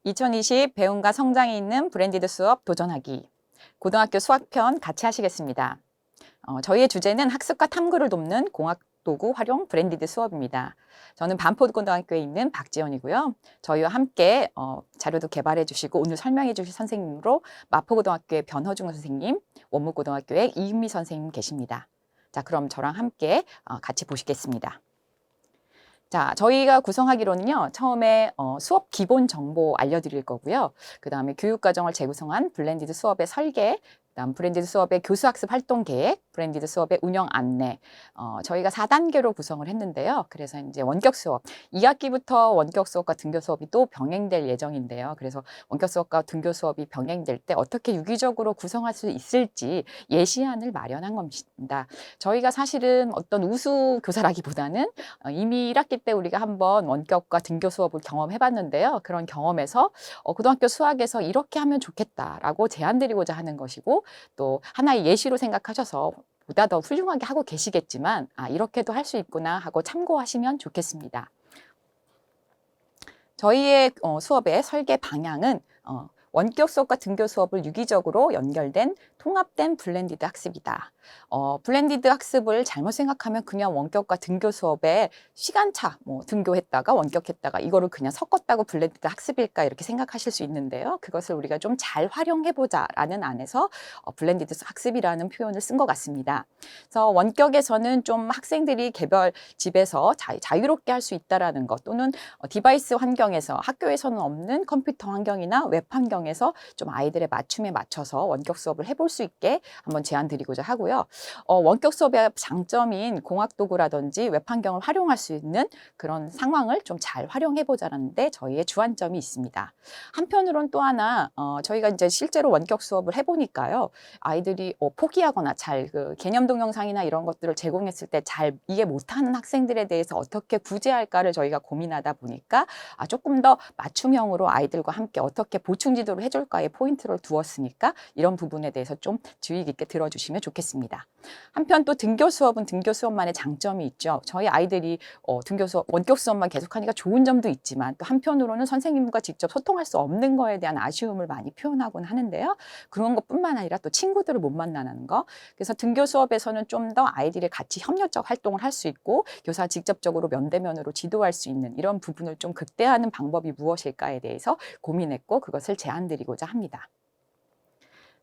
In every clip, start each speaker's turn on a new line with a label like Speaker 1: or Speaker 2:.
Speaker 1: 2020 배움과 성장이 있는 브랜디드 수업 도전하기. 고등학교 수학편 같이 하시겠습니다. 저희의 주제는 학습과 탐구를 돕는 공학도구 활용 브랜디드 수업입니다. 저는 반포고등학교에 있는 박지연이고요. 저희와 함께 자료도 개발해 주시고 오늘 설명해 주실 선생님으로 마포고등학교의 변허중 선생님, 원무고등학교의 이은미 선생님 계십니다. 자, 그럼 저랑 함께 같이 보시겠습니다. 자, 저희가 구성하기로는요, 처음에 수업 기본 정보 알려드릴 거고요. 그 다음에 교육과정을 재구성한 블렌디드 수업의 설계, 그다음 브랜디드 수업의 교수학습 활동 계획, 브랜디드 수업의 운영 안내, 저희가 4단계로 구성을 했는데요. 그래서 이제 원격 수업, 2학기부터 원격 수업과 등교 수업이 또 병행될 예정인데요. 그래서 원격 수업과 등교 수업이 병행될 때 어떻게 유기적으로 구성할 수 있을지 예시안을 마련한 겁니다. 저희가 사실은 어떤 우수 교사라기보다는 이미 1학기 때 우리가 한번 원격과 등교 수업을 경험해봤는데요. 그런 경험에서 고등학교 수학에서 이렇게 하면 좋겠다라고 제안 드리고자 하는 것이고, 또 하나의 예시로 생각하셔서 보다 더 훌륭하게 하고 계시겠지만 이렇게도 할 수 있구나 하고 참고하시면 좋겠습니다. 저희의 수업의 설계 방향은 원격 수업과 등교 수업을 유기적으로 연결된 통합된 블렌디드 학습이다. 블렌디드 학습을 잘못 생각하면 그냥 원격과 등교 수업에 시간차 등교했다가 원격했다가 이거를 그냥 섞었다고 블렌디드 학습일까 이렇게 생각하실 수 있는데요. 그것을 우리가 좀 잘 활용해보자라는 안에서 블렌디드 학습이라는 표현을 쓴 것 같습니다. 그래서 원격에서는 좀 학생들이 개별 집에서 자유롭게 할 수 있다라는 것, 또는 디바이스 환경에서 학교에서는 없는 컴퓨터 환경이나 웹 환경에서 좀 아이들의 맞춤에 맞춰서 원격 수업을 해볼 수 있게 한번 제안 드리고자 하고요. 원격 수업의 장점인 공학도구라든지 웹 환경을 활용할 수 있는 그런 상황을 좀 잘 활용해 보자는데 저희의 주안점이 있습니다. 한편으로는 또 하나 저희가 이제 실제로 원격 수업을 해보니까요, 아이들이 포기하거나 그 개념 동영상이나 이런 것들을 제공했을 때 잘 이해 못하는 학생들에 대해서 어떻게 구제할까를 저희가 고민하다 보니까 조금 더 맞춤형으로 아이들과 함께 어떻게 보충 지도를 해줄까에 포인트를 두었으니까 이런 부분에 대해서 좀 주의 깊게 들어주시면 좋겠습니다. 한편 또 등교 수업은 등교 수업만의 장점이 있죠. 저희 아이들이 등교 수업, 원격 수업만 계속하니까 좋은 점도 있지만 또 한편으로는 선생님과 직접 소통할 수 없는 거에 대한 아쉬움을 많이 표현하곤 하는데요. 그런 것뿐만 아니라 또 친구들을 못 만나는 거. 그래서 등교 수업에서는 좀 더 아이들이 같이 협력적 활동을 할 수 있고 교사 직접적으로 면대면으로 지도할 수 있는 이런 부분을 좀 극대화하는 방법이 무엇일까에 대해서 고민했고 그것을 제안드리고자 합니다.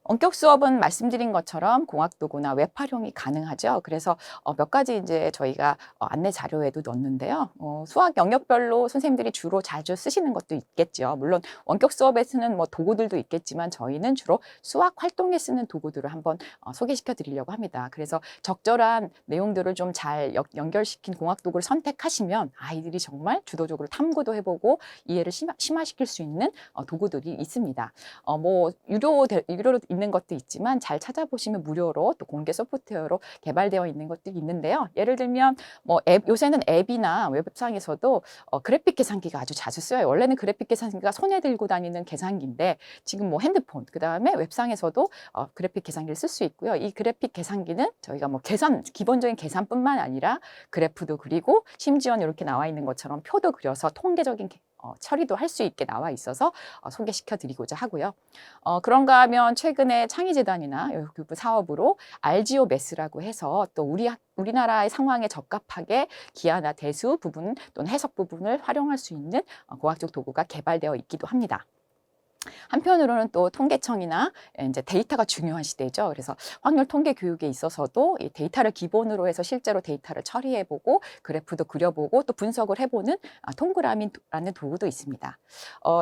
Speaker 1: 원격 수업은 말씀드린 것처럼 공학도구나 웹 활용이 가능하죠. 그래서 몇 가지 이제 저희가 안내 자료에도 넣었는데요. 수학 영역별로 선생님들이 주로 자주 쓰시는 것도 있겠죠. 물론 원격 수업에 쓰는 도구들도 있겠지만 저희는 주로 수학 활동에 쓰는 도구들을 한번 소개시켜 드리려고 합니다. 그래서 적절한 내용들을 좀 잘 연결시킨 공학도구를 선택하시면 아이들이 정말 주도적으로 탐구도 해보고 이해를 심화시킬 수 있는 도구들이 있습니다. 유료로 있는 것도 있지만 잘 찾아보시면 무료로 또 공개 소프트웨어로 개발되어 있는 것들이 있는데요. 예를 들면 요새는 앱이나 웹상에서도 그래픽 계산기가 아주 자주 쓰여요. 원래는 그래픽 계산기가 손에 들고 다니는 계산기인데 지금 핸드폰, 그다음에 웹상에서도 그래픽 계산기를 쓸 수 있고요. 이 그래픽 계산기는 저희가 기본적인 계산뿐만 아니라 그래프도 그리고 심지어는 이렇게 나와 있는 것처럼 표도 그려서 통계적인 처리도 할 수 있게 나와 있어서 소개시켜 드리고자 하고요. 그런가 하면 최근에 창의재단이나 교육부 사업으로 알지오 매스라고 해서 또 우리나라의 상황에 적합하게 기하나 대수 부분 또는 해석 부분을 활용할 수 있는 공학적 도구가 개발되어 있기도 합니다. 한편으로는 또 통계청이나 이제 데이터가 중요한 시대죠. 그래서 확률 통계 교육에 있어서도 이 데이터를 기본으로 해서 실제로 데이터를 처리해보고 그래프도 그려보고 또 분석을 해보는 동그라미라는 도구도 있습니다.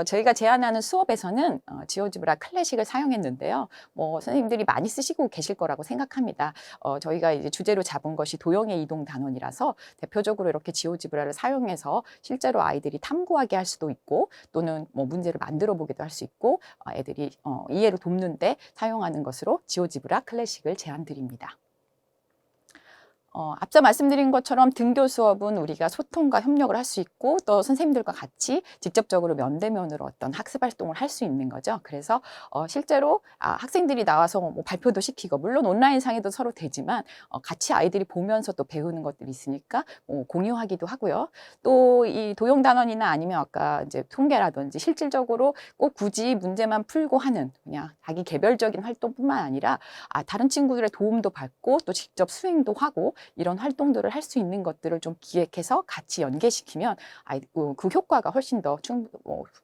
Speaker 1: 저희가 제안하는 수업에서는 지오지브라 클래식을 사용했는데요. 선생님들이 많이 쓰시고 계실 거라고 생각합니다. 저희가 이제 주제로 잡은 것이 도형의 이동 단원이라서 대표적으로 이렇게 지오지브라를 사용해서 실제로 아이들이 탐구하게 할 수도 있고 또는 문제를 만들어 보기도 할 수 있고 애들이 이해를 돕는 데 사용하는 것으로 지오지브라 클래식을 제안드립니다. 앞서 말씀드린 것처럼 등교 수업은 우리가 소통과 협력을 할 수 있고 또 선생님들과 같이 직접적으로 면대면으로 어떤 학습 활동을 할 수 있는 거죠. 그래서 실제로 학생들이 나와서 뭐 발표도 시키고 물론 온라인상에도 서로 되지만 같이 아이들이 보면서 또 배우는 것들이 있으니까 공유하기도 하고요. 또 이 도용 단원이나 아니면 아까 이제 통계라든지 실질적으로 꼭 굳이 문제만 풀고 하는 그냥 자기 개별적인 활동뿐만 아니라 다른 친구들의 도움도 받고 또 직접 수행도 하고 이런 활동들을 할 수 있는 것들을 좀 기획해서 같이 연계시키면 그 효과가 훨씬 더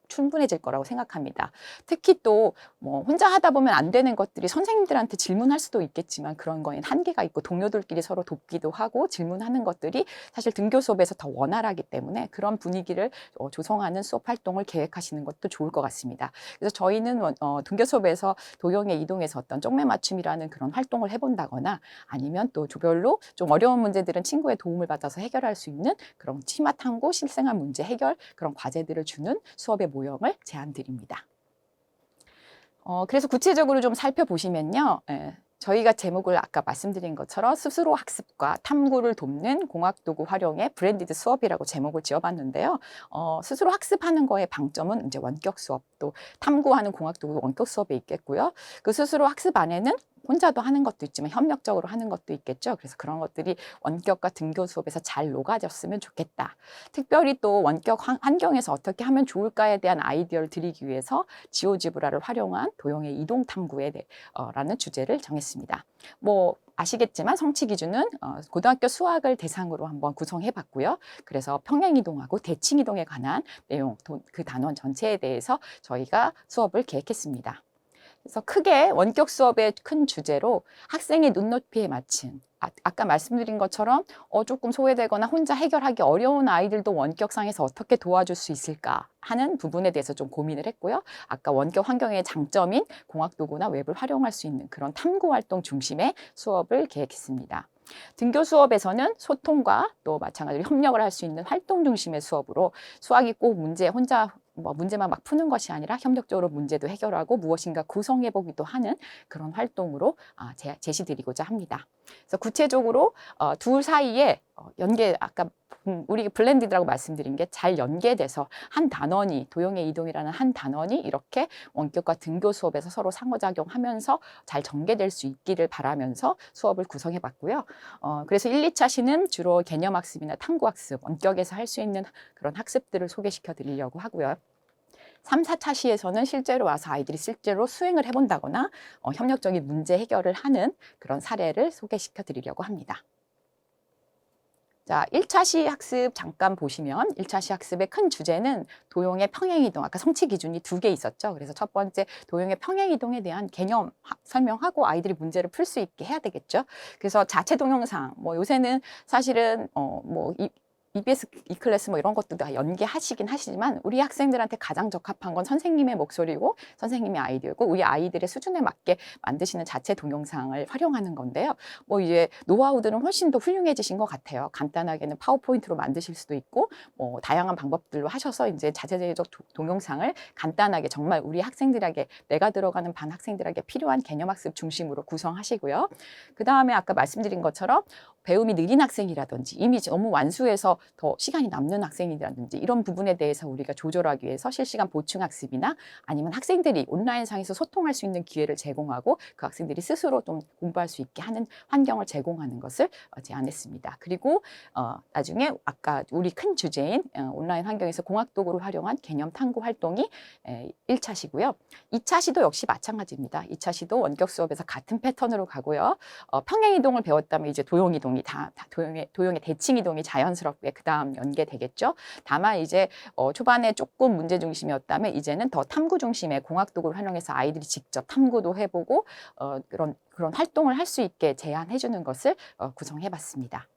Speaker 1: 충분해질 거라고 생각합니다. 특히 또 뭐 혼자 하다 보면 안 되는 것들이 선생님들한테 질문할 수도 있겠지만 그런 거에는 한계가 있고 동료들끼리 서로 돕기도 하고 질문하는 것들이 사실 등교 수업에서 더 원활하기 때문에 그런 분위기를 조성하는 수업 활동을 계획하시는 것도 좋을 것 같습니다. 그래서 저희는 등교 수업에서 도형의 이동에서 어떤 쪽매 맞춤이라는 그런 활동을 해본다거나 아니면 또 조별로 좀 어려운 문제들은 친구의 도움을 받아서 해결할 수 있는 그런 치마 탐구, 실생활 문제 해결 그런 과제들을 주는 수업의 모형을 제안드립니다. 그래서 구체적으로 좀 살펴보시면요. 저희가 제목을 아까 말씀드린 것처럼 스스로 학습과 탐구를 돕는 공학도구 활용의 브랜디드 수업이라고 제목을 지어봤는데요. 스스로 학습하는 거의 방점은 이제 원격 수업 또 탐구하는 공학도구 원격 수업에 있겠고요. 그 스스로 학습 안에는 혼자도 하는 것도 있지만 협력적으로 하는 것도 있겠죠. 그래서 그런 것들이 원격과 등교 수업에서 잘 녹아졌으면 좋겠다. 특별히 또 원격 환경에서 어떻게 하면 좋을까에 대한 아이디어를 드리기 위해서 지오지브라를 활용한 도형의 이동 탐구에 라는 주제를 정했습니다. 뭐 아시겠지만 성취 기준은 고등학교 수학을 대상으로 한번 구성해 봤고요. 그래서 평행 이동하고 대칭 이동에 관한 내용, 그 단원 전체에 대해서 저희가 수업을 계획했습니다. 그래서 크게 원격 수업의 큰 주제로 학생의 눈높이에 맞춘 아까 말씀드린 것처럼 조금 소외되거나 혼자 해결하기 어려운 아이들도 원격상에서 어떻게 도와줄 수 있을까 하는 부분에 대해서 좀 고민을 했고요. 아까 원격 환경의 장점인 공학도구나 웹을 활용할 수 있는 그런 탐구 활동 중심의 수업을 계획했습니다. 등교 수업에서는 소통과 또 마찬가지로 협력을 할 수 있는 활동 중심의 수업으로 수학이 꼭 혼자 문제만 막 푸는 것이 아니라 협력적으로 문제도 해결하고 무엇인가 구성해보기도 하는 그런 활동으로 제시드리고자 합니다. 그래서 구체적으로 둘 사이에 아까 우리 블렌디드라고 말씀드린 게 잘 연계돼서 한 단원이 도형의 이동이라는 한 단원이 이렇게 원격과 등교 수업에서 서로 상호작용하면서 잘 전개될 수 있기를 바라면서 수업을 구성해 봤고요. 그래서 1, 2차 시는 주로 개념학습이나 탐구학습, 원격에서 할 수 있는 그런 학습들을 소개시켜 드리려고 하고요. 3, 4차 시에서는 실제로 와서 아이들이 실제로 수행을 해본다거나 협력적인 문제 해결을 하는 그런 사례를 소개시켜 드리려고 합니다. 자, 1차 시 학습 잠깐 보시면 1차 시 학습의 큰 주제는 도형의 평행이동, 아까 성취 기준이 2개 있었죠. 그래서 첫 번째 도형의 평행이동에 대한 개념 설명하고 아이들이 문제를 풀 수 있게 해야 되겠죠. 그래서 자체 동영상, 요새는 사실은 EBS, E클래스 이런 것도 다 연계하시긴 하시지만 우리 학생들한테 가장 적합한 건 선생님의 목소리고 선생님의 아이디어고 우리 아이들의 수준에 맞게 만드시는 자체 동영상을 활용하는 건데요. 이제 노하우들은 훨씬 더 훌륭해지신 것 같아요. 간단하게는 파워포인트로 만드실 수도 있고 다양한 방법들로 하셔서 이제 자체적 동영상을 간단하게 정말 우리 학생들에게 내가 들어가는 반 학생들에게 필요한 개념학습 중심으로 구성하시고요. 그 다음에 아까 말씀드린 것처럼 배움이 느린 학생이라든지 이미 너무 완수해서 더 시간이 남는 학생이라든지 이런 부분에 대해서 우리가 조절하기 위해서 실시간 보충학습이나 아니면 학생들이 온라인상에서 소통할 수 있는 기회를 제공하고 그 학생들이 스스로 좀 공부할 수 있게 하는 환경을 제공하는 것을 제안했습니다. 그리고 나중에 아까 우리 큰 주제인 온라인 환경에서 공학도구를 활용한 개념 탐구 활동이 1차 시고요. 2차 시도 역시 마찬가지입니다. 2차 시도 원격 수업에서 같은 패턴으로 가고요. 평행이동을 배웠다면 이제 도용이동이 도용의 대칭이동이 자연스럽게 그 다음 연계되겠죠. 다만 이제 초반에 조금 문제 중심이었다면 이제는 더 탐구 중심의 공학도구를 활용해서 아이들이 직접 탐구도 해보고 그런 활동을 할 수 있게 제안해 주는 것을 구성해 봤습니다.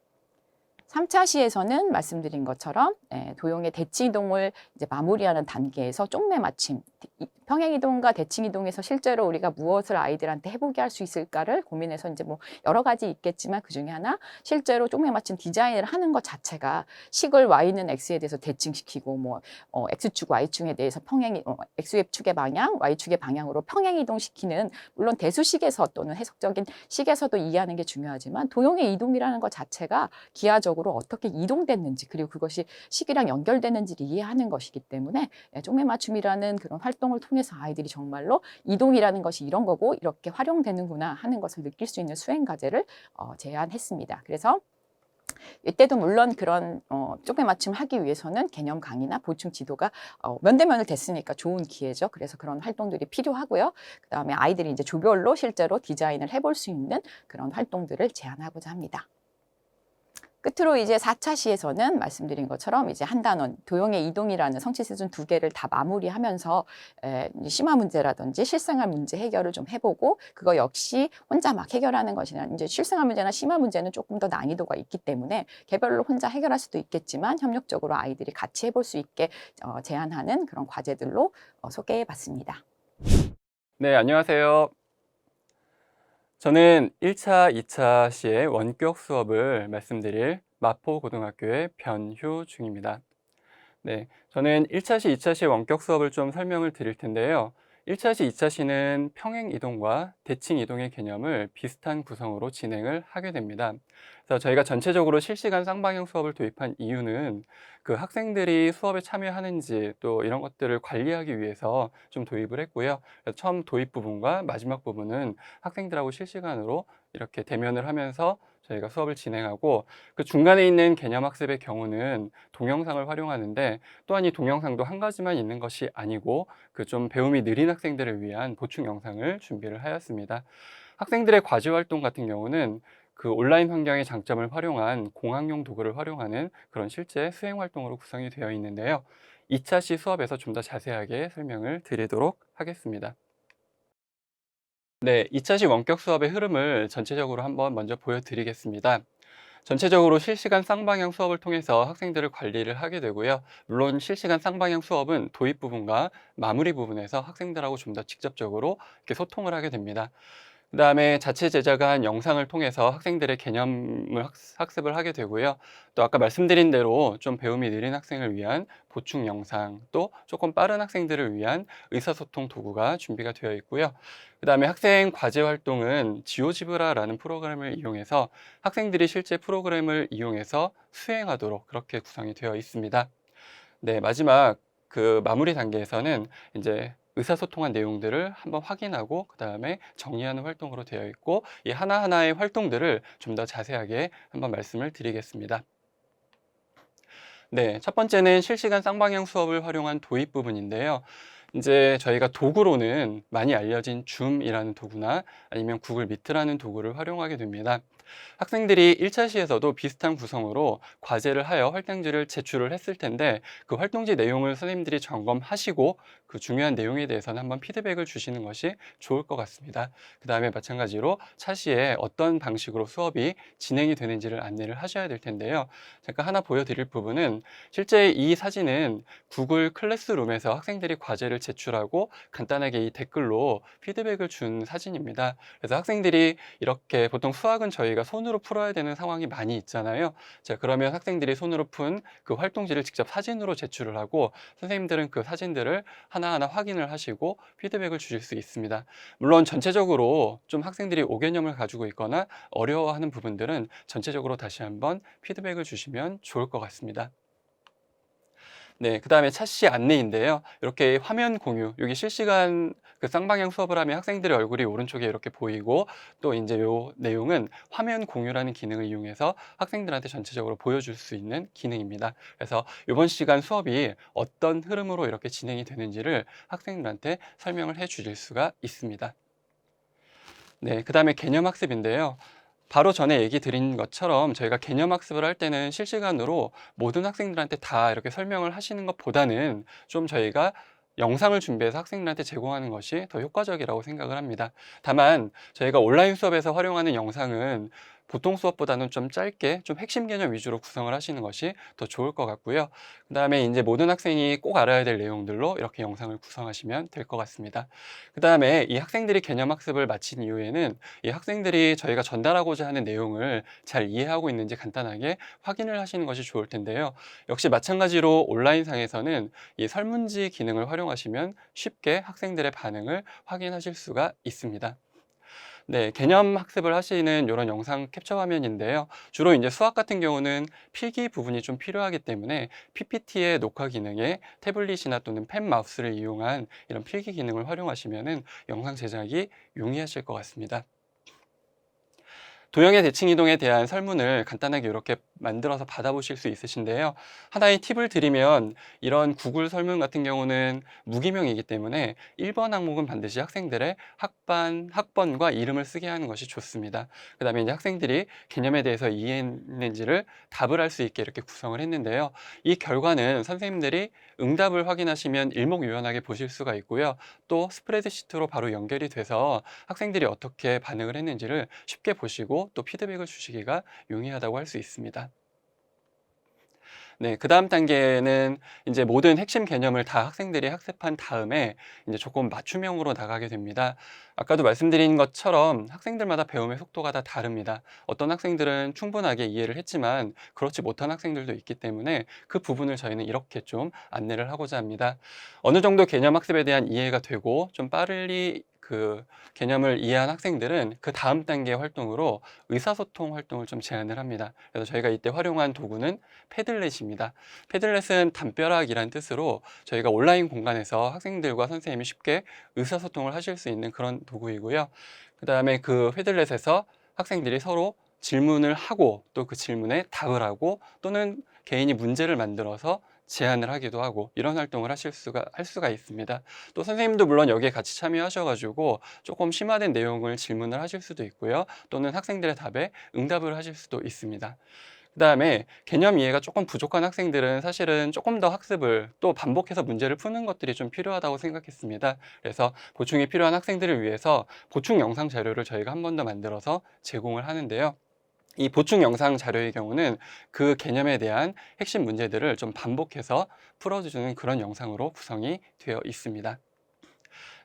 Speaker 1: 3차 시에서는 말씀드린 것처럼 도형의 대칭이동을 이제 마무리하는 단계에서 쪽매 맞춤, 평행이동과 대칭이동에서 실제로 우리가 무엇을 아이들한테 해보게 할 수 있을까를 고민해서 이제 뭐 여러 가지 있겠지만 그 중에 하나 실제로 쪽매 맞춤 디자인을 하는 것 자체가 식을 Y는 X에 대해서 대칭시키고 뭐 X축, Y축에 대해서 X축의 방향, Y축의 방향으로 평행이동시키는 물론 대수식에서 또는 해석적인 식에서도 이해하는 게 중요하지만 도형의 이동이라는 것 자체가 기하적으로 어떻게 이동됐는지 그리고 그것이 식이랑 연결되는지를 이해하는 것이기 때문에 쪽매 맞춤이라는 그런 활동을 통해서 아이들이 정말로 이동이라는 것이 이런 거고 이렇게 활용되는구나 하는 것을 느낄 수 있는 수행 과제를 제안했습니다. 그래서 이때도 물론 그런 쪽매 맞춤 하기 위해서는 개념 강의나 보충 지도가 면대면을 됐으니까 좋은 기회죠. 그래서 그런 활동들이 필요하고요. 그다음에 아이들이 이제 조별로 실제로 디자인을 해볼 수 있는 그런 활동들을 제안하고자 합니다. 끝으로 이제 4차 시에서는 말씀드린 것처럼 이제 한 단원, 도형의 이동이라는 성취 수준 2개를 다 마무리하면서 심화 문제라든지 실생활 문제 해결을 좀 해보고 그거 역시 혼자 막 해결하는 것이나 이제 실생활 문제나 심화 문제는 조금 더 난이도가 있기 때문에 개별로 혼자 해결할 수도 있겠지만 협력적으로 아이들이 같이 해볼 수 있게 제안하는 그런 과제들로 소개해봤습니다.
Speaker 2: 네, 안녕하세요. 저는 1차, 2차 시의 원격 수업을 말씀드릴 마포고등학교의 변효 중입니다. 네, 저는 1차 시, 2차 시의 원격 수업을 좀 설명을 드릴 텐데요. 1차 시, 2차 시는 평행 이동과 대칭 이동의 개념을 비슷한 구성으로 진행을 하게 됩니다. 그래서 저희가 전체적으로 실시간 쌍방향 수업을 도입한 이유는 그 학생들이 수업에 참여하는지 또 이런 것들을 관리하기 위해서 좀 도입을 했고요. 그래서 처음 도입 부분과 마지막 부분은 학생들하고 실시간으로 이렇게 대면을 하면서 저희가 수업을 진행하고 그 중간에 있는 개념학습의 경우는 동영상을 활용하는데 또한 이 동영상도 한 가지만 있는 것이 아니고 그 좀 배움이 느린 학생들을 위한 보충 영상을 준비를 하였습니다. 학생들의 과제 활동 같은 경우는 그 온라인 환경의 장점을 활용한 공학용 도구를 활용하는 그런 실제 수행 활동으로 구성이 되어 있는데요. 2차 시 수업에서 좀 더 자세하게 설명을 드리도록 하겠습니다. 네, 2차 시 원격 수업의 흐름을 전체적으로 한번 먼저 보여드리겠습니다. 전체적으로 실시간 쌍방향 수업을 통해서 학생들을 관리를 하게 되고요. 물론 실시간 쌍방향 수업은 도입 부분과 마무리 부분에서 학생들하고 좀 더 직접적으로 이렇게 소통을 하게 됩니다. 그 다음에 자체 제작한 영상을 통해서 학생들의 개념을 학습을 하게 되고요. 또 아까 말씀드린 대로 좀 배움이 느린 학생을 위한 보충 영상, 또 조금 빠른 학생들을 위한 의사소통 도구가 준비가 되어 있고요. 그 다음에 학생 과제 활동은 지오지브라라는 프로그램을 이용해서 학생들이 실제 프로그램을 이용해서 수행하도록 그렇게 구성이 되어 있습니다. 네, 마지막 그 마무리 단계에서는 이제 의사소통한 내용들을 한번 확인하고 그 다음에 정리하는 활동으로 되어 있고 이 하나하나의 활동들을 좀 더 자세하게 한번 말씀을 드리겠습니다. 네, 첫 번째는 실시간 쌍방향 수업을 활용한 도입 부분인데요. 이제 저희가 도구로는 많이 알려진 줌이라는 도구나 아니면 구글 미트라는 도구를 활용하게 됩니다. 학생들이 1차 시에서도 비슷한 구성으로 과제를 하여 활동지를 제출을 했을 텐데 그 활동지 내용을 선생님들이 점검하시고 그 중요한 내용에 대해서는 한번 피드백을 주시는 것이 좋을 것 같습니다. 그 다음에 마찬가지로 차시에 어떤 방식으로 수업이 진행이 되는지를 안내를 하셔야 될 텐데요. 잠깐 하나 보여드릴 부분은 실제 이 사진은 구글 클래스룸에서 학생들이 과제를 제출하고 간단하게 이 댓글로 피드백을 준 사진입니다. 그래서 학생들이 이렇게 보통 수학은 저희가 손으로 풀어야 되는 상황이 많이 있잖아요. 자, 그러면 학생들이 손으로 푼 그 활동지를 직접 사진으로 제출을 하고 선생님들은 그 사진들을 하나하나 확인을 하시고 피드백을 주실 수 있습니다. 물론 전체적으로 좀 학생들이 오개념을 가지고 있거나 어려워하는 부분들은 전체적으로 다시 한번 피드백을 주시면 좋을 것 같습니다. 네, 그 다음에 차시 안내인데요. 이렇게 화면 공유, 여기 실시간 그 쌍방향 수업을 하면 학생들의 얼굴이 오른쪽에 이렇게 보이고 또 이제 요 내용은 화면 공유라는 기능을 이용해서 학생들한테 전체적으로 보여줄 수 있는 기능입니다. 그래서 이번 시간 수업이 어떤 흐름으로 이렇게 진행이 되는지를 학생들한테 설명을 해 주실 수가 있습니다. 네, 그 다음에 개념학습인데요. 바로 전에 얘기 드린 것처럼 저희가 개념학습을 할 때는 실시간으로 모든 학생들한테 다 이렇게 설명을 하시는 것보다는 좀 저희가 영상을 준비해서 학생들한테 제공하는 것이 더 효과적이라고 생각을 합니다. 다만 저희가 온라인 수업에서 활용하는 영상은 보통 수업보다는 좀 짧게 좀 핵심 개념 위주로 구성을 하시는 것이 더 좋을 것 같고요. 그다음에 이제 모든 학생이 꼭 알아야 될 내용들로 이렇게 영상을 구성하시면 될 것 같습니다. 그다음에 이 학생들이 개념 학습을 마친 이후에는 이 학생들이 저희가 전달하고자 하는 내용을 잘 이해하고 있는지 간단하게 확인을 하시는 것이 좋을 텐데요. 역시 마찬가지로 온라인상에서는 이 설문지 기능을 활용하시면 쉽게 학생들의 반응을 확인하실 수가 있습니다. 네, 개념 학습을 하시는 이런 영상 캡처 화면인데요. 주로 이제 수학 같은 경우는 필기 부분이 좀 필요하기 때문에 PPT의 녹화 기능에 태블릿이나 또는 펜 마우스를 이용한 이런 필기 기능을 활용하시면은 영상 제작이 용이하실 것 같습니다. 도형의 대칭 이동에 대한 설문을 간단하게 이렇게 만들어서 받아보실 수 있으신데요. 하나의 팁을 드리면 이런 구글 설문 같은 경우는 무기명이기 때문에 1번 항목은 반드시 학생들의 학번과 이름을 쓰게 하는 것이 좋습니다. 그 다음에 이제 학생들이 개념에 대해서 이해했는지를 답을 할 수 있게 이렇게 구성을 했는데요. 이 결과는 선생님들이 응답을 확인하시면 일목요연하게 보실 수가 있고요. 또 스프레드시트로 바로 연결이 돼서 학생들이 어떻게 반응을 했는지를 쉽게 보시고 또 피드백을 주시기가 용이하다고 할 수 있습니다. 네, 그 다음 단계는 이제 모든 핵심 개념을 다 학생들이 학습한 다음에 이제 조금 맞춤형으로 나가게 됩니다. 아까도 말씀드린 것처럼 학생들마다 배움의 속도가 다 다릅니다. 어떤 학생들은 충분하게 이해를 했지만 그렇지 못한 학생들도 있기 때문에 그 부분을 저희는 이렇게 좀 안내를 하고자 합니다. 어느 정도 개념 학습에 대한 이해가 되고 좀 빨리 그 개념을 이해한 학생들은 그 다음 단계 활동으로 의사소통 활동을 좀 제안을 합니다. 그래서 저희가 이때 활용한 도구는 패들렛입니다. 패들렛은 담벼락이란 뜻으로 저희가 온라인 공간에서 학생들과 선생님이 쉽게 의사소통을 하실 수 있는 그런 도구이고요. 그 다음에 그 패들렛에서 학생들이 서로 질문을 하고 또 그 질문에 답을 하고 또는 개인이 문제를 만들어서 제안을 하기도 하고 이런 활동을 할 수가 있습니다. 또 선생님도 물론 여기에 같이 참여하셔가지고 조금 심화된 내용을 질문을 하실 수도 있고요. 또는 학생들의 답에 응답을 하실 수도 있습니다. 그다음에 개념 이해가 조금 부족한 학생들은 사실은 조금 더 학습을 또 반복해서 문제를 푸는 것들이 좀 필요하다고 생각했습니다. 그래서 보충이 필요한 학생들을 위해서 보충 영상 자료를 저희가 한 번 더 만들어서 제공을 하는데요. 이 보충 영상 자료의 경우는 그 개념에 대한 핵심 문제들을 좀 반복해서 풀어주는 그런 영상으로 구성이 되어 있습니다.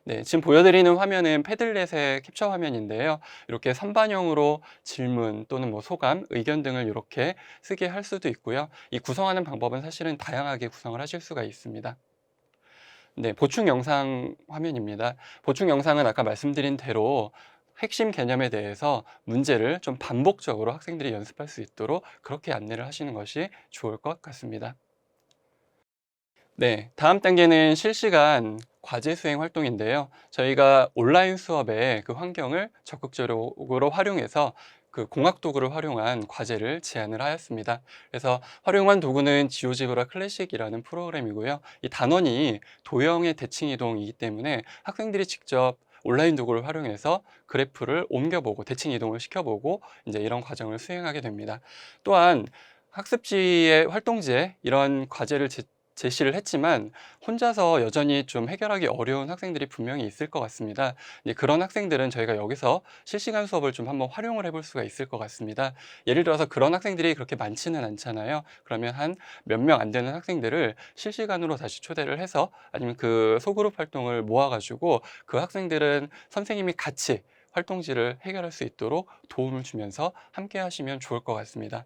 Speaker 2: 네, 지금 보여드리는 화면은 패들렛의 캡처 화면인데요. 이렇게 선반영으로 질문 또는 뭐 소감, 의견 등을 이렇게 쓰게 할 수도 있고요. 이 구성하는 방법은 사실은 다양하게 구성을 하실 수가 있습니다. 네, 보충 영상 화면입니다. 보충 영상은 아까 말씀드린 대로 핵심 개념에 대해서 문제를 좀 반복적으로 학생들이 연습할 수 있도록 그렇게 안내를 하시는 것이 좋을 것 같습니다. 네, 다음 단계는 실시간 과제 수행 활동인데요. 저희가 온라인 수업의 그 환경을 적극적으로 활용해서 그 공학 도구를 활용한 과제를 제안을 하였습니다. 그래서 활용한 도구는 지오지브라 클래식이라는 프로그램이고요. 이 단원이 도형의 대칭 이동이기 때문에 학생들이 직접 온라인 도구를 활용해서 그래프를 옮겨보고 대칭 이동을 시켜보고 이제 이런 과정을 수행하게 됩니다. 또한 학습지의 활동지에 이런 과제를 제시를 했지만 혼자서 여전히 좀 해결하기 어려운 학생들이 분명히 있을 것 같습니다. 이제 그런 학생들은 저희가 여기서 실시간 수업을 좀 한번 활용을 해볼 수가 있을 것 같습니다. 예를 들어서 그런 학생들이 그렇게 많지는 않잖아요. 그러면 한 몇 명 안 되는 학생들을 실시간으로 다시 초대를 해서 아니면 그 소그룹 활동을 모아가지고 그 학생들은 선생님이 같이 활동지를 해결할 수 있도록 도움을 주면서 함께 하시면 좋을 것 같습니다.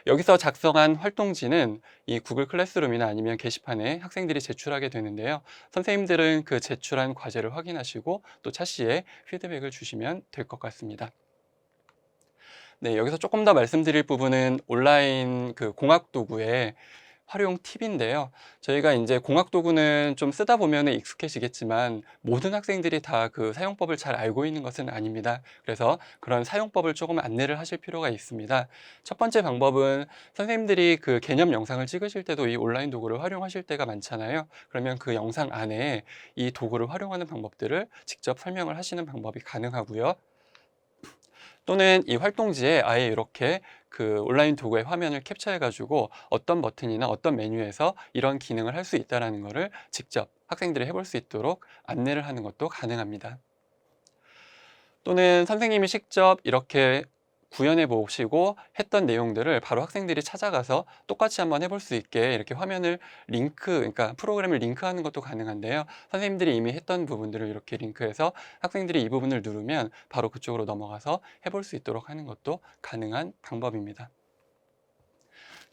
Speaker 2: 여기서 작성한 활동지는 이 구글 클래스룸이나 아니면 게시판에 학생들이 제출하게 되는데요. 선생님들은 그 제출한 과제를 확인하시고 또 차시에 피드백을 주시면 될 것 같습니다. 네, 여기서 조금 더 말씀드릴 부분은 온라인 그 공학 도구의 활용 팁인데요. 저희가 이제 공학 도구는 좀 쓰다 보면 익숙해지겠지만 모든 학생들이 다 그 사용법을 잘 알고 있는 것은 아닙니다. 그래서 그런 사용법을 조금 안내를 하실 필요가 있습니다. 첫 번째 방법은 선생님들이 그 개념 영상을 찍으실 때도 이 온라인 도구를 활용하실 때가 많잖아요. 그러면 그 영상 안에 이 도구를 활용하는 방법들을 직접 설명을 하시는 방법이 가능하고요. 또는 이 활동지에 아예 이렇게 그 온라인 도구의 화면을 캡처해가지고 어떤 버튼이나 어떤 메뉴에서 이런 기능을 할 수 있다는 것을 직접 학생들이 해볼 수 있도록 안내를 하는 것도 가능합니다. 또는 선생님이 직접 이렇게 구현해 보시고 했던 내용들을 바로 학생들이 찾아가서 똑같이 한번 해볼 수 있게 이렇게 화면을 그러니까 프로그램을 링크하는 것도 가능한데요. 선생님들이 이미 했던 부분들을 이렇게 링크해서 학생들이 이 부분을 누르면 바로 그쪽으로 넘어가서 해볼 수 있도록 하는 것도 가능한 방법입니다.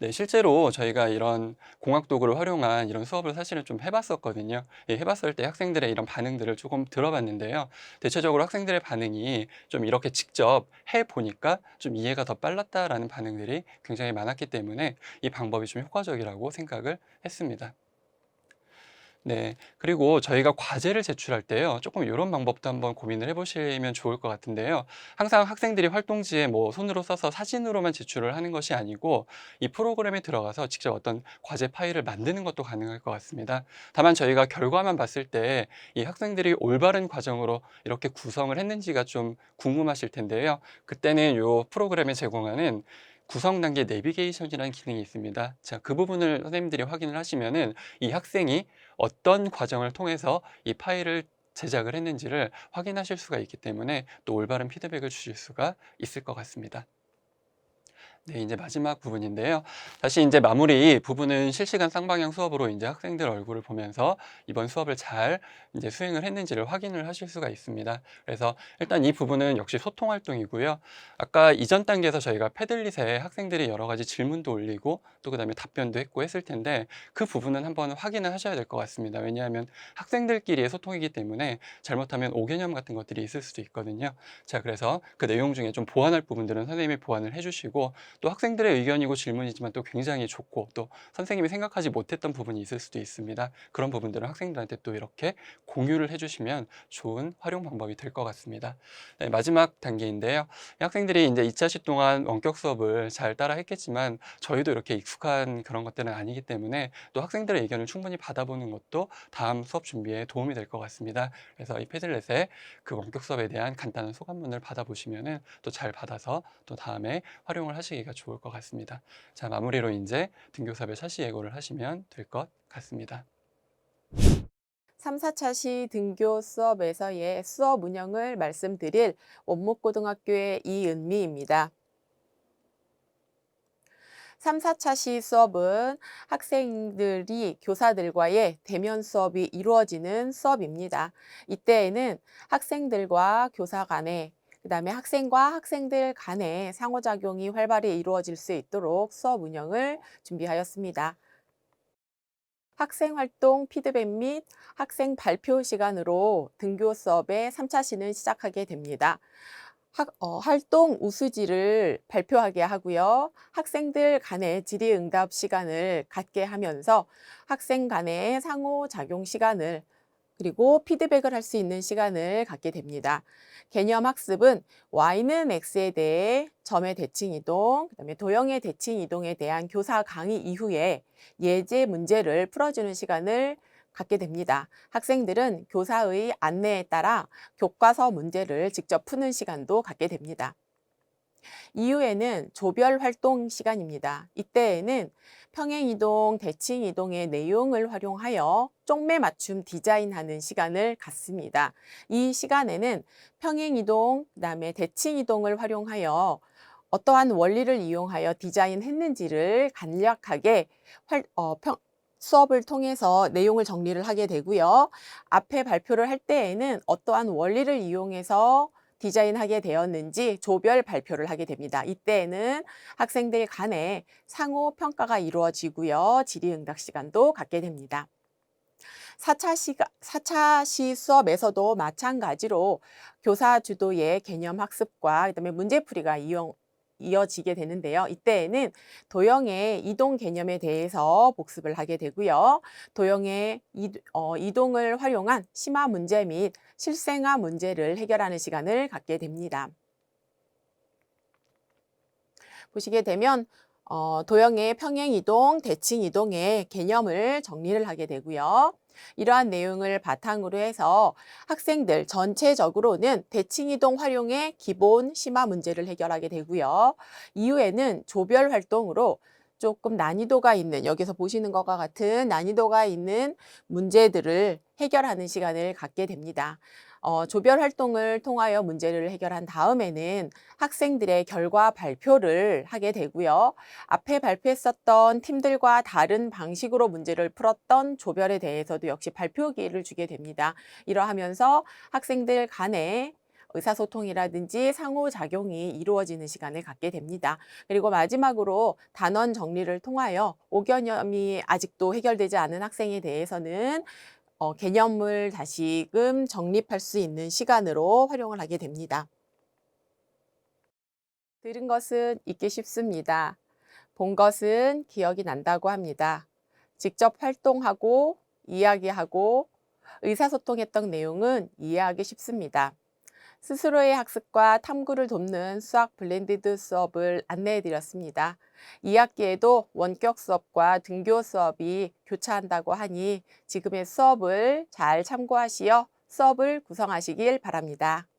Speaker 2: 네, 실제로 저희가 이런 공학 도구를 활용한 이런 수업을 사실은 좀 해봤었거든요. 해봤을 때 학생들의 이런 반응들을 조금 들어봤는데요. 대체적으로 학생들의 반응이 좀 이렇게 직접 해보니까 좀 이해가 더 빨랐다라는 반응들이 굉장히 많았기 때문에 이 방법이 좀 효과적이라고 생각을 했습니다. 네. 그리고 저희가 과제를 제출할 때요. 조금 요런 방법도 한번 고민을 해 보시면 좋을 것 같은데요. 항상 학생들이 활동지에 뭐 손으로 써서 사진으로만 제출을 하는 것이 아니고 이 프로그램에 들어가서 직접 어떤 과제 파일을 만드는 것도 가능할 것 같습니다. 다만 저희가 결과만 봤을 때 이 학생들이 올바른 과정으로 이렇게 구성을 했는지가 좀 궁금하실 텐데요. 그때는 요 프로그램에 제공하는 구성 단계 내비게이션이라는 기능이 있습니다. 자, 그 부분을 선생님들이 확인을 하시면은 이 학생이 어떤 과정을 통해서 이 파일을 제작을 했는지를 확인하실 수가 있기 때문에 또 올바른 피드백을 주실 수가 있을 것 같습니다. 네, 이제 마지막 부분인데요. 다시 이제 마무리 부분은 실시간 쌍방향 수업으로 이제 학생들 얼굴을 보면서 이번 수업을 잘 이제 수행을 했는지를 확인을 하실 수가 있습니다. 그래서 일단 이 부분은 역시 소통 활동이고요. 아까 이전 단계에서 저희가 패들릿에 학생들이 여러 가지 질문도 올리고 또 그다음에 답변도 했고 했을 텐데 그 부분은 한번 확인을 하셔야 될 것 같습니다. 왜냐하면 학생들끼리의 소통이기 때문에 잘못하면 오개념 같은 것들이 있을 수도 있거든요. 자, 그래서 그 내용 중에 좀 보완할 부분들은 선생님이 보완을 해주시고 또 학생들의 의견이고 질문이지만 또 굉장히 좋고 또 선생님이 생각하지 못했던 부분이 있을 수도 있습니다. 그런 부분들은 학생들한테 또 이렇게 공유를 해주시면 좋은 활용 방법이 될 것 같습니다. 네, 마지막 단계인데요. 학생들이 이제 2차 시 동안 원격 수업을 잘 따라 했겠지만 저희도 이렇게 익숙한 그런 것들은 아니기 때문에 또 학생들의 의견을 충분히 받아보는 것도 다음 수업 준비에 도움이 될 것 같습니다. 그래서 이 패들렛의 그 원격 수업에 대한 간단한 소감문을 받아보시면은 또 잘 받아서 또 다음에 활용을 하시기가 좋을 것 같습니다. 자, 마무리로 이제 등교사별 차시 예고를 하시면 될 것 같습니다.
Speaker 3: 3, 4차 시 등교 수업에서의 수업 운영을 말씀드릴 원목고등학교의 이은미입니다. 3, 4차 시 수업은 학생들이 교사들과의 대면 수업이 이루어지는 수업입니다. 이때에는 학생들과 교사 간에 그다음에 학생과 학생들 간의 상호작용이 활발히 이루어질 수 있도록 수업 운영을 준비하였습니다. 학생활동 피드백 및 학생 발표 시간으로 등교 수업의 3차 시는 시작하게 됩니다. 활동 우수지를 발표하게 하고요. 학생들 간의 질의응답 시간을 갖게 하면서 학생 간의 상호작용 시간을 그리고 피드백을 할 수 있는 시간을 갖게 됩니다. 개념 학습은 Y는 X에 대해 점의 대칭 이동, 그다음에 도형의 대칭 이동에 대한 교사 강의 이후에 예제 문제를 풀어주는 시간을 갖게 됩니다. 학생들은 교사의 안내에 따라 교과서 문제를 직접 푸는 시간도 갖게 됩니다. 이후에는 조별 활동 시간입니다. 이때에는 평행이동, 대칭이동의 내용을 활용하여 쪽매 맞춤 디자인하는 시간을 갖습니다. 이 시간에는 평행이동, 그다음에 대칭이동을 활용하여 어떠한 원리를 이용하여 디자인했는지를 간략하게 수업을 통해서 내용을 정리를 하게 되고요. 앞에 발표를 할 때에는 어떠한 원리를 이용해서 디자인하게 되었는지 조별 발표를 하게 됩니다. 이때에는 학생들 간에 상호 평가가 이루어지고요. 질의응답 시간도 갖게 됩니다. 4차 시 수업에서도 마찬가지로 교사 주도의 개념 학습과 그다음에 문제풀이가 이어지게 되는데요. 이때에는 도형의 이동 개념에 대해서 복습을 하게 되고요. 도형의 이동을 활용한 심화 문제 및 실생활 문제를 해결하는 시간을 갖게 됩니다. 보시게 되면 도형의 평행이동, 대칭이동의 개념을 정리를 하게 되고요. 이러한 내용을 바탕으로 해서 학생들 전체적으로는 대칭이동 활용의 기본 심화 문제를 해결하게 되고요. 이후에는 조별 활동으로 조금 난이도가 있는, 여기서 보시는 것과 같은 난이도가 있는 문제들을 해결하는 시간을 갖게 됩니다. 조별 활동을 통하여 문제를 해결한 다음에는 학생들의 결과 발표를 하게 되고요. 앞에 발표했었던 팀들과 다른 방식으로 문제를 풀었던 조별에 대해서도 역시 발표 기회를 주게 됩니다. 이러하면서 학생들 간에 의사소통이라든지 상호작용이 이루어지는 시간을 갖게 됩니다. 그리고 마지막으로 단원 정리를 통하여 5개념이 아직도 해결되지 않은 학생에 대해서는 개념을 다시금 정립할 수 있는 시간으로 활용을 하게 됩니다. 들은 것은 잊기 쉽습니다. 본 것은 기억이 난다고 합니다. 직접 활동하고 이야기하고 의사소통했던 내용은 이해하기 쉽습니다. 스스로의 학습과 탐구를 돕는 수학 블렌디드 수업을 안내해 드렸습니다. 2학기에도 원격 수업과 등교 수업이 교차한다고 하니 지금의 수업을 잘 참고하시어 수업을 구성하시길 바랍니다.